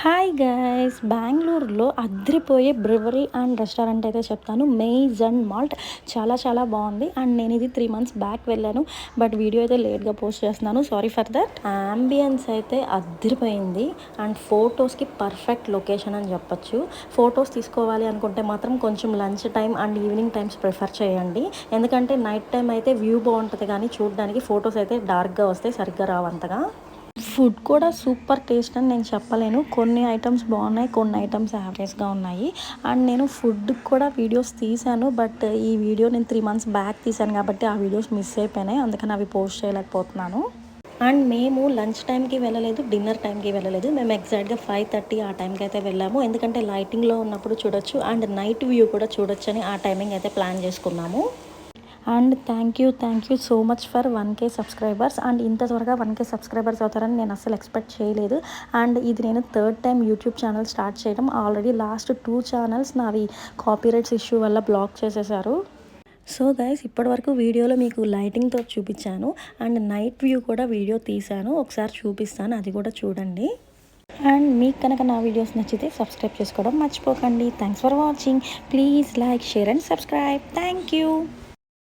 Hi guys, బెంగళూరులో అద్రిపోయే బ్రివరీ and restaurant అయితే చెప్తాను. మెయిజ్ అండ్ మాల్ట్ చాలా చాలా బాగుంది. అండ్ నేను ఇది 3 months బ్యాక్ వెళ్ళాను, బట్ వీడియో అయితే లేట్గా పోస్ట్ చేస్తున్నాను, సారీ ఫర్ దట్. అంబియన్స్ అయితే అద్రిపోయింది అండ్ ఫొటోస్కి పర్ఫెక్ట్ లొకేషన్ అని చెప్పొచ్చు. ఫొటోస్ తీసుకోవాలి అనుకుంటే మాత్రం కొంచెం lunch time and evening times prefer చేయండి, ఎందుకంటే నైట్ టైం అయితే వ్యూ బాగుంటుంది కానీ చూడడానికి ఫొటోస్ అయితే డార్క్గా వస్తాయి, సరిగ్గా రావంతగా. ఫుడ్ కూడా సూపర్ టేస్ట్ అని నేను చెప్పలేను. కొన్ని ఐటమ్స్ బాగున్నాయి, కొన్ని ఐటమ్స్ యావరేజ్గా ఉన్నాయి. అండ్ నేను ఫుడ్ కూడా వీడియోస్ తీశాను, బట్ ఈ వీడియో నేను 3 months బ్యాక్ తీశాను కాబట్టి ఆ వీడియోస్ మిస్ అయిపోయినాయి, అందుకని అవి పోస్ట్ చేయలేకపోతున్నాను. అండ్ మేము లంచ్ టైంకి వెళ్ళలేదు, డిన్నర్ టైంకి వెళ్ళలేదు. మేము ఎగ్జాక్ట్గా 5:30 ఆ టైంకి అయితే వెళ్ళాము, ఎందుకంటే లైటింగ్లో ఉన్నప్పుడు చూడొచ్చు అండ్ నైట్ వ్యూ కూడా చూడొచ్చు అని ఆ టైమింగ్ అయితే ప్లాన్ చేసుకున్నాము. And thank you so much for 1K subscribers. And ఇంత త్వరగా 1K సబ్స్క్రైబర్స్ అవుతారని నేను అసలు ఎక్స్పెక్ట్ చేయలేదు. అండ్ ఇది నేను 3rd time YouTube channel start చేయడం. ఆల్రెడీ లాస్ట్ 2 ఛానల్స్ నావి కాపీరైట్స్ ఇష్యూ వల్ల బ్లాక్ చేసేసారు. సో గైస్, ఇప్పటివరకు వీడియోలో మీకు లైటింగ్తో చూపించాను అండ్ నైట్ వ్యూ కూడా వీడియో తీశాను, ఒకసారి చూపిస్తాను, అది కూడా చూడండి. అండ్ మీకు కనుక నా వీడియోస్ నచ్చితే సబ్స్క్రైబ్ చేసుకోవడం మర్చిపోకండి. Thanks for watching. Please like, share and subscribe. Thank you.